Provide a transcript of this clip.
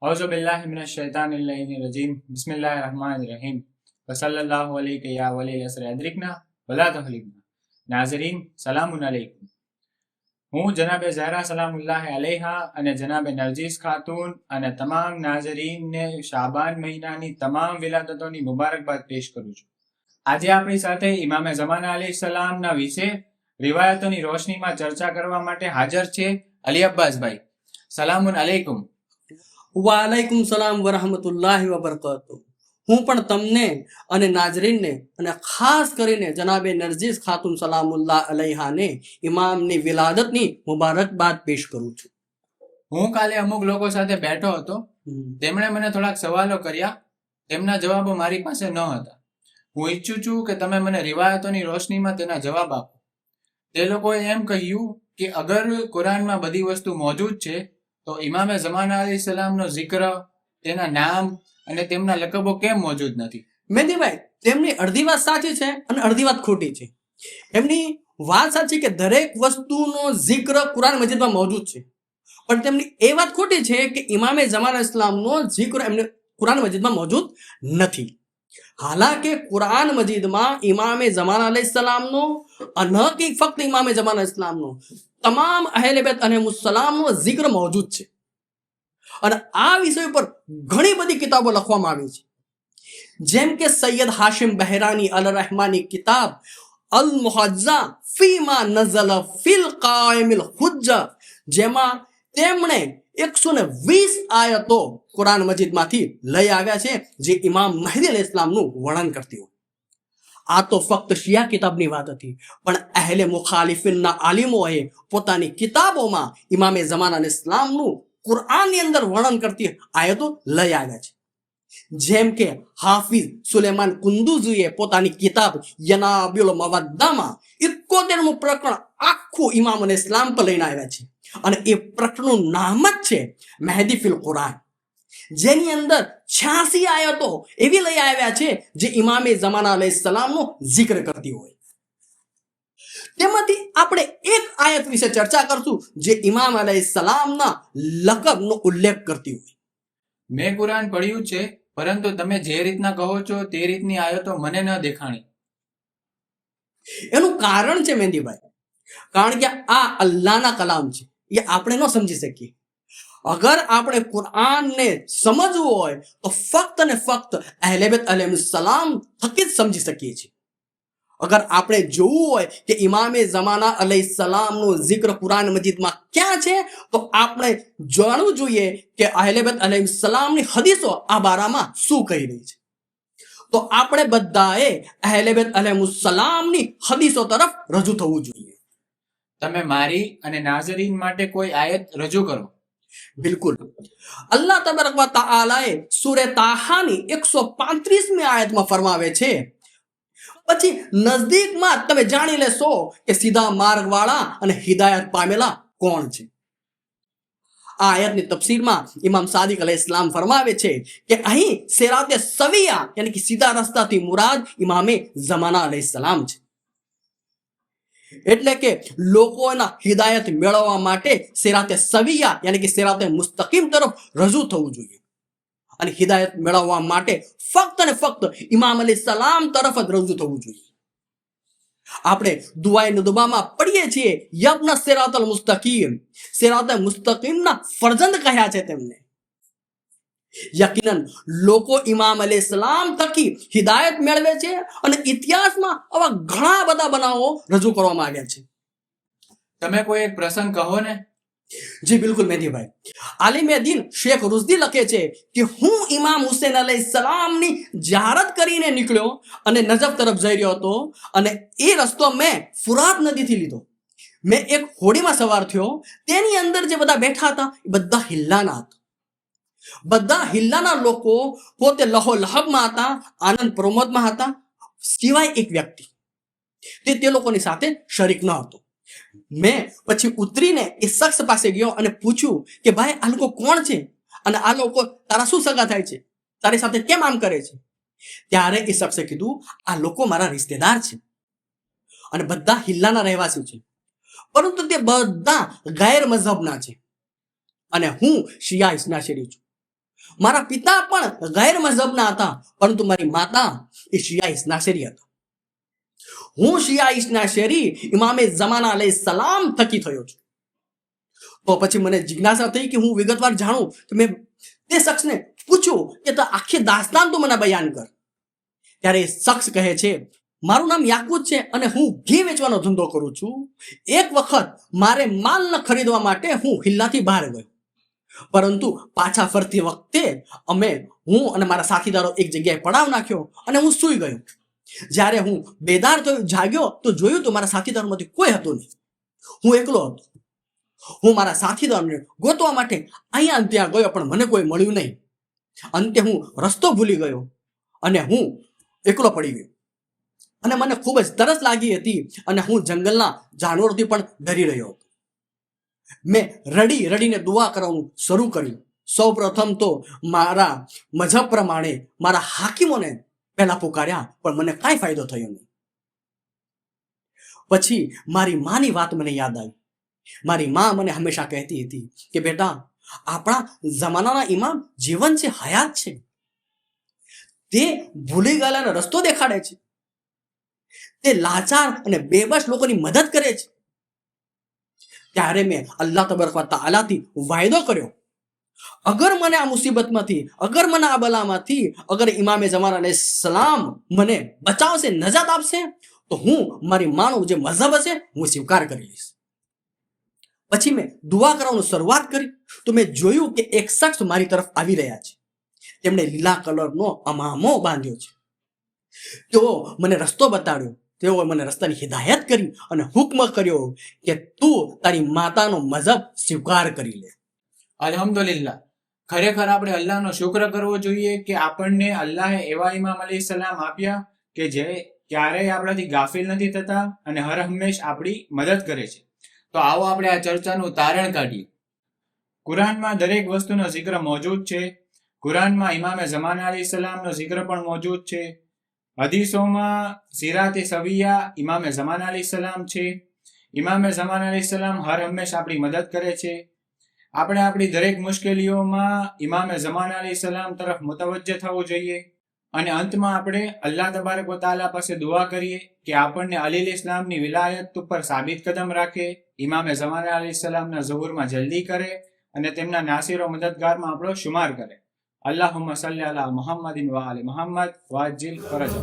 औज़ु बिल्लाहि मिनश शैतानिर रजीम बिस्मिल्लाहिर रहमानिर रहीम वसल्लल्लाहु अलैहि या वली असर अदरिकना वला तहलिकना। नाज़रीन सलामुन अलैकुम। હું જનાબે ઝહરા સલામુલ્લાહ અલૈહા અને જનાબે નરજીસ ખાતુન અને તમામ નાઝરીનને શાબાન મહિનાની તમામ વિલાદતોની મુબારકબાદ પેશ કરું છું। આજે આપણી સાથે ઇમામે ઝમાના અલૈહિસ્સલામના વિશે રિવાયતોની રોશનીમાં ચર્ચા કરવા માટે હાજર છે અલી અબ્બાસભાઈ। સલામુન અલૈકુમ। વાલૈકુમ સલામ વરહમતુલ્લાહિ વબરકાતુહ। હું પણ તમને અને નાઝરીનને અને ખાસ કરીને જનાબે નરજીસ ખાતુન સલામુલ્લાહ અલૈહાને ઇમામની વિલાદતની મુબારકબાદ પેશ કરું છું। હું કાલે અમુક લોકો સાથે બેઠો હતો, તેમણે મને થોડાક સવાલો કર્યા, તેમના જવાબો મારી પાસે ન હતા। હું ઈચ્છું છું કે તમે મને રિવાયતોની રોશનીમાં તેના જવાબ આપો। તે લોકોએ એમ કહ્યું કે અગર કુરાનમાં બધી વસ્તુ મોજૂદ છે તો ઇમામે ઝમાના અલૈહિસ્સલામનો જિક્ર, તેના નામ અને તેમના લકબો કેમ મોજૂદ નથી? મેદીભાઈ, તેમની અડધી વાત સાચી છે અને અડધી વાત ખોટી છે। એમની વાત સાચી કે દરેક વસ્તુનો જિક્ર કુરાન મજીદમાં મોજૂદ છે, પણ તેમની એ વાત ખોટી છે કે ઇમામે ઝમાના ઇસ્લામનો જિક્ર એમને કુરાન મજીદમાં મોજૂદ નથી। હાલાકે કુરાન મજીદમાં ઇમામે ઝમાના અલૈહિસ્સલામનો ન કે ફક્ત ઇમામે ઝમાના ઇસ્લામનો તમામ અહેલે બેત અલૈહિસ્સલામનો જિક્ર મોજૂદ છે અને આ વિષય પર ઘણી બધી કિતાબો લખવામાં આવી છે, જેમ કે સૈયદ હાશિમ બહેરાની અલ રહેમાની કિતાબ અલ મુહજ્જા ફીમા નઝલ ફિલ કાયમિલ હુજ્જા, જેમાં તેમણે 120 આયતો કુરાન મજીદમાંથી લઈ આવ્યા છે જે ઇમામ મહદી અલૈહિસ્સલામનું વર્ણન કરતી હોય। આ તો ફક્ત શિયા કિતાબની વાત હતી, પણ અહેલે મુખાલિફિનના આલિમોએ પોતાની કિતાબોમાં ઇમામે ઝમાના અલૈહિસ્સલામનું કુરાનની અંદર વર્ણન કરતી આયતો લઈ આવ્યા છે, જેમ કે હાફિઝ સુલેમાન કુંદુઝીએ પોતાની કિતાબ યનાબિલ મવદ્દામાં 71મું પ્રકરણ આખું ઇમામ અલૈહિસ્સલામ પર લઈને આવ્યા છે અને એ પ્રકરણનું નામ જ છે મહેદી ફિલ કુરાન, જેની અંદર 86 આયતો એવી લઈ આવ્યા છે જે ઇમામે ઝમાના અલૈહિસ્સલામનો જિક્ર કરતી હોય। તેમાંથી આપણે એક આયત વિશે ચર્ચા કરશું જે ઇમામ અલૈહિસ્સલામના લકબનો ઉલ્લેખ કરતી હોય। મેં કુરાન પડ્યું છે, પરંતુ તમે જે રીતના કહો છો તે રીતની આયતો મને ન દેખાણી। એનું કારણ છે મહેંદીભાઈ, કારણ કે આ અલ્લાહના કલામ છે, એ આપણે ન સમજી શકીએ। અગર આપણે કુરાનને સમજવું હોય તો ફક્ત ને ફક્ત અહેલે બેત અલૈહિસ્સલામ થકી જ સમજી શકીએ છીએ। અગર આપણે જોવું હોય કે ઇમામે ઝમાના અલૈહિસ્સલામનો જિક્ર કુરાન મજીદમાં ક્યાં છે તો આપણે જાણવું જોઈએ કે અહેલે બેત અલૈહિસ્સલામની હદીસો આ બારામાં શું કહી રહી છે। તો આપણે બધાએ અહેલે બેત અલૈહિસ્સલામની હદીસો તરફ રજૂ થવું જોઈએ। તમે મારી અને નાઝરીન માટે કોઈ આયત રજૂ કરો। બિલકુલ, અલ્લાહ તબારક વ તઆલાએ સૂરે તાહાની 135મી આયતમાં ફરમાવે છે, પછી નજદીકમાં તમે જાણી લેશો કે સીધા માર્ગ વાળા અને હિદાયત પામેલા કોણ છે। આ આયતની તફસીરમાં ઇમામ સાદિક અલૈહિસ્સલામ ફરમાવે છે કે અહીં સિરાતે સવિયા યાની કે સીધા રસ્તાથી મુરાદ ઇમામે ઝમાના અલૈહિસ્સલામ છે, એટલે કે લોકોના હિદાયત મેળવવા માટે સિરાતે સવિયા યાની કે સિરાતે મુસ્તકીમ તરફ રજૂ થવું જોઈએ અને હિદાયત મેળવવા માટે ફક્ત ને ફક્ત ઇમામ અલૈહિસ્સલામ તરફ જ રજૂ થવું જોઈએ। આપણે દુઆએ નુદબામાં પઢીએ છીએ યબ્ન સિરાતલ મુસ્તકીમ, સિરાતે મુસ્તકીમના ફરજંદ કહ્યા છે તેમને। યકીનન લોકો ઇમામ અલૈહિસ્સલામ થકી હિદાયત મેળવે છે અને ઇતિહાસમાં આવા ઘણા બધા બનાવો રજૂ કરવામાં આવ્યા છે। તમે કોઈ એક પ્રસંગ કહો ને। જી બિલકુલ મહેદીભાઈ, આલિમે દીન શેખ રુઝદી લખે છે કે હું ઇમામ હુસૈન અલૈહિસ્સલામની ઝિયારત કરીને નીકળ્યો અને નજફ તરફ જઈ રહ્યો હતો અને એ રસ્તો મેં ફુરાત નદીથી લીધો। મેં એક હોડીમાં સવાર થયો, તેની અંદર જે બધા બેઠા હતા એ બધા હિલ્લાના હતા। બધા હિલ્લાના લોકો પોતે લહો લહબમાં હતા, આનંદ પ્રમોદમાં હતા, સિવાય એક વ્યક્તિ તે લોકોની સાથે શરીક ન હતો। મેં પછી ઉતરીને એ શખ્સ પાસે ગયો અને પૂછ્યું કે ભાઈ આ લોકો કોણ છે અને આ લોકો તારા શું સગા થાય છે, તારી સાથે કેમ આમ કરે છે? ત્યારે એ શખ્સે કીધું આ લોકો મારા રિશ્તેદાર છે અને બધા હિલ્લાના રહેવાસી છે, પરંતુ તે બધા ગેર મઝહબના છે અને હું શિયા ઇસ્ના શેરી છું। મારા પિતા પણ ગૈર મઝહબના હતા, પરંતુ મારી માતા એ શિયા ઇસ્નાશેરી હતા. હું શિયા ઇસ્નાશેરી ઇમામે ઝમાના અલૈહિસ્સલામ થકી થયો છું. તો પછી મને જિજ્ઞાસા થઈ કે હું વિગતવાર જાણું. તો મેં તે શખ્સને પૂછ્યું કે તો આખી દાસ્તાન તું મને બયાન કર. ત્યારે એ શખ્સ કહે છે, મારું નામ યાકૂત છે અને હું ઘી વેચવાનો ધંધો કરું છું. એક વખત મારે માલ ન ખરીદવા માટે હું હિલ્લાથી બહાર ગયો, પરંતુ પાછા ફરતી વખતે હું અને મારા સાથીદારો એક જગ્યાએ પડાવ નાખ્યો અને હું સૂઈ ગયો. જ્યારે હું બેદાર થયો, જાગ્યો તો જોયું તો મારા સાથીદારોમાંથી કોઈ હતો નહીં. હું એકલો હતો. હું મારા સાથીદારોને ગોતવા માટે અહીંયા ત્યાં ગયો, પણ મને કોઈ મળ્યું નહીં. અંતે હું રસ્તો ભૂલી ગયો અને હું એકલો પડી ગયો અને મને ખૂબ જ તરસ લાગી હતી અને હું જંગલના જાનવરોથી પણ ડરી રહ્યો હતો. મેં રડીને દુઆ કરવાનું શરૂ કર્યું. સૌ પ્રથમ તો મારા મઝહબ પ્રમાણે મારા હાકીમોને પહેલા પુકાર્યા, પણ મને કાંઈ ફાયદો થયો નહીં. પછી મારી માની વાત મને યાદ આવી. મારી મા મને હંમેશા કહેતી હતી કે બેટા, આપણા જમાનાના ઇમામ જીવન છે, હયાત છે. તે ભૂલી ગયેલાનો રસ્તો દેખાડે છે. તે લાચાર અને બેબસ લોકોની મદદ કરે છે. ત્યારે મેં અલ્લાહ તબારક વ તઆલાથી વાયદો કર્યો, અગર મને આ મુસીબતમાંથી, અગર મને આ બલામાંથી, અગર ઇમામે ઝમાના અલૈહિસ્સલામ મને બચાવશે, નજાત આપશે, તો હું મારી માનું જે મઝહબ હશે હું સ્વીકાર કરી લઈશ. પછી મેં દુઆ કરવાનું શરૂઆત કરી તો મેં જોયું કે એક શખ્સ મારી તરફ આવી રહ્યા છે. તેમણે લીલા કલરનો અમામો બાંધ્યો છે. તેઓ મને રસ્તો બતાડ્યો. તેઓએ મને રસ્તાની હિદાયત કરી અને હુકમ કર્યો કે તું તારી માતાનો મઝહબ સ્વીકાર કરી લે. અલ્હમ્દુલિલ્લાહ. ખરેખર આપણે અલ્લાહનો શુક્ર કરવો જોઈએ કે આપણને અલ્લાહે એવા ઇમામ અલૈહિસ્સલામ આપ્યા કે જે ક્યારેય આપણાથી ગાફિલ નથી થતા અને હર હંમેશ આપણી મદદ કરે છે. તો આવો આપણે આ ચર્ચાનું તારણ કાઢીએ. કુરાનમાં દરેક વસ્તુનો જિક્ર મોજૂદ છે. કુરાનમાં ઇમામે ઝમાના અલૈહિસ્સલામનો જિક્ર પણ મોજૂદ છે. હદીસોમાં સિરાતે સવિયા ઇમામે ઝમાના અલૈહિસ્સલામ છે. ઇમામે ઝમાના અલૈહિસ્સલામ હર હંમેશ આપણી મદદ કરે છે. આપણે આપણી દરેક મુશ્કેલીઓમાં ઇમામે ઝમાના અલૈહિસ્સલામ તરફ મુતવજ્જહ થવું જોઈએ. અને અંતમાં આપણે અલ્લાહ તબારક વ તઆલા પાસે દુઆ કરીએ કે આપણને અલીલ ઇસ્લામની વિલાયત ઉપર સાબિત કદમ રાખે, ઇમામે ઝમાના અલૈહિસ્સલામના ઝુહુરમાં જલ્દી કરે અને તેમના નાસિરો મદદગારમાં આપણો શુમાર કરે. અલ્લાહુમ્મા સલ્લી અલા મુહમ્મદિન વ આલી મુહમ્મદ વાજિલ ફરજ.